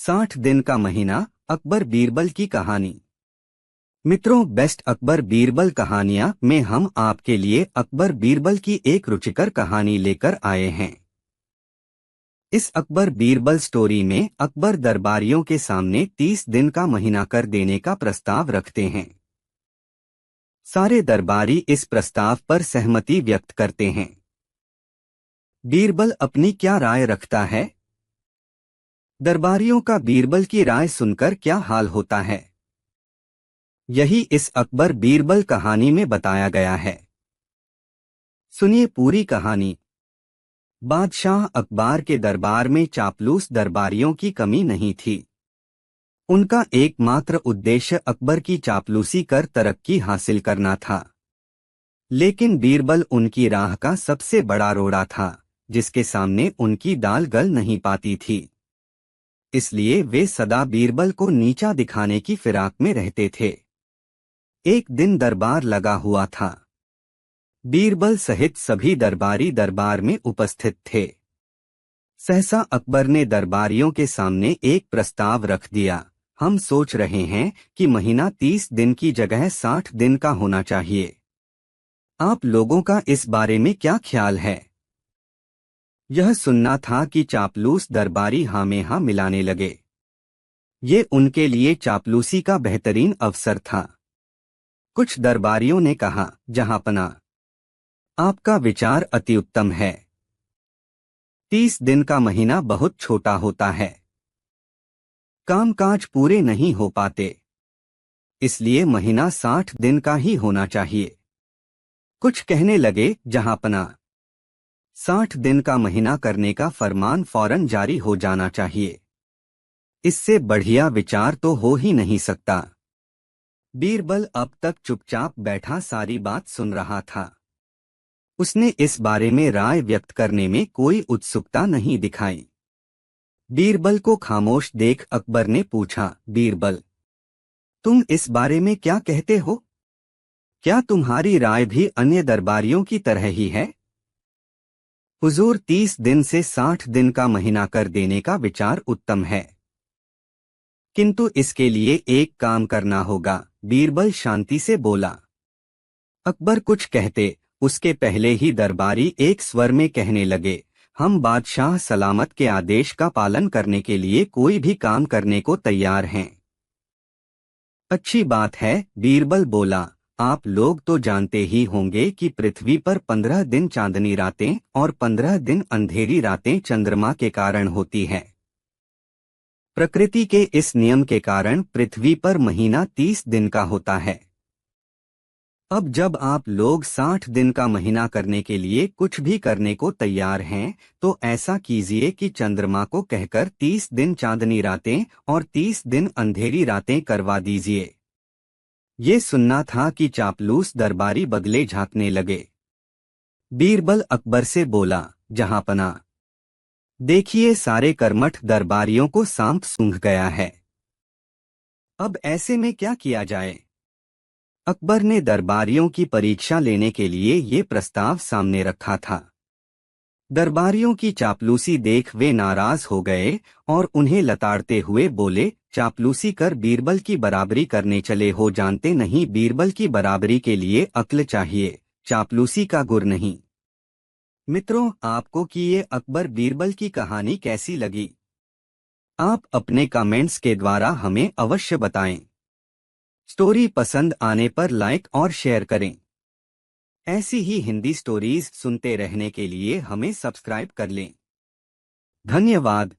60 दिन का महीना, अकबर बीरबल की कहानी। मित्रों, बेस्ट अकबर बीरबल कहानियां में हम आपके लिए अकबर बीरबल की एक रुचिकर कहानी लेकर आए हैं। इस अकबर बीरबल स्टोरी में अकबर दरबारियों के सामने 30 दिन का महीना कर देने का प्रस्ताव रखते हैं। सारे दरबारी इस प्रस्ताव पर सहमति व्यक्त करते हैं। बीरबल अपनी क्या राय रखता है? दरबारियों का बीरबल की राय सुनकर क्या हाल होता है, यही इस अकबर बीरबल कहानी में बताया गया है। सुनिए पूरी कहानी। बादशाह अकबर के दरबार में चापलूस दरबारियों की कमी नहीं थी। उनका एकमात्र उद्देश्य अकबर की चापलूसी कर तरक्की हासिल करना था। लेकिन बीरबल उनकी राह का सबसे बड़ा रोड़ा था, जिसके सामने उनकी दाल गल नहीं पाती थी। इसलिए वे सदा बीरबल को नीचा दिखाने की फिराक में रहते थे। एक दिन दरबार लगा हुआ था। बीरबल सहित सभी दरबारी दरबार में उपस्थित थे। सहसा अकबर ने दरबारियों के सामने एक प्रस्ताव रख दिया। हम सोच रहे हैं कि महीना 30 दिन की जगह 60 दिन का होना चाहिए। आप लोगों का इस बारे में क्या ख्याल है? यह सुनना था कि चापलूस दरबारी हाँ में हाँ मिलाने लगे। ये उनके लिए चापलूसी का बेहतरीन अवसर था। कुछ दरबारियों ने कहा, जहांपना, आपका विचार अति उत्तम है। 30 दिन का महीना बहुत छोटा होता है। कामकाज पूरे नहीं हो पाते। इसलिए महीना 60 दिन का ही होना चाहिए। कुछ कहने लगे, जहांपना, 60 दिन का महीना करने का फरमान फौरन जारी हो जाना चाहिए। इससे बढ़िया विचार तो हो ही नहीं सकता। बीरबल अब तक चुपचाप बैठा सारी बात सुन रहा था। उसने इस बारे में राय व्यक्त करने में कोई उत्सुकता नहीं दिखाई। बीरबल को खामोश देख अकबर ने पूछा, बीरबल, तुम इस बारे में क्या कहते हो? क्या तुम्हारी राय भी अन्य दरबारियों की तरह ही है? हुजूर, 30 दिन से 60 दिन का महीना कर देने का विचार उत्तम है, किंतु इसके लिए एक काम करना होगा, बीरबल शांति से बोला। अकबर कुछ कहते, उसके पहले ही दरबारी एक स्वर में कहने लगे, हम बादशाह सलामत के आदेश का पालन करने के लिए कोई भी काम करने को तैयार हैं। अच्छी बात है, बीरबल बोला। आप लोग तो जानते ही होंगे कि पृथ्वी पर 15 दिन चांदनी रातें और 15 दिन अंधेरी रातें चंद्रमा के कारण होती हैं। प्रकृति के इस नियम के कारण पृथ्वी पर महीना 30 दिन का होता है। अब जब आप लोग 60 दिन का महीना करने के लिए कुछ भी करने को तैयार हैं, तो ऐसा कीजिए कि चंद्रमा को कहकर 30 दिन चांदनी रातें और 30 दिन अंधेरी रातें करवा दीजिए। ये सुनना था कि चापलूस दरबारी बगले झांकने लगे। बीरबल अकबर से बोला, जहांपना, देखिए सारे कर्मठ दरबारियों को सांप सूंघ गया है। अब ऐसे में क्या किया जाए? अकबर ने दरबारियों की परीक्षा लेने के लिए ये प्रस्ताव सामने रखा था। दरबारियों की चापलूसी देख वे नाराज हो गए और उन्हें लताड़ते हुए बोले, चापलूसी कर बीरबल की बराबरी करने चले हो, जानते नहीं बीरबल की बराबरी के लिए अक्ल चाहिए, चापलूसी का गुर नहीं। मित्रों, आपको कि ये अकबर बीरबल की कहानी कैसी लगी? आप अपने कमेंट्स के द्वारा हमें अवश्य बताएं। स्टोरी पसंद आने पर लाइक और शेयर करें। ऐसी ही हिंदी स्टोरीज सुनते रहने के लिए हमें सब्सक्राइब कर लें। धन्यवाद।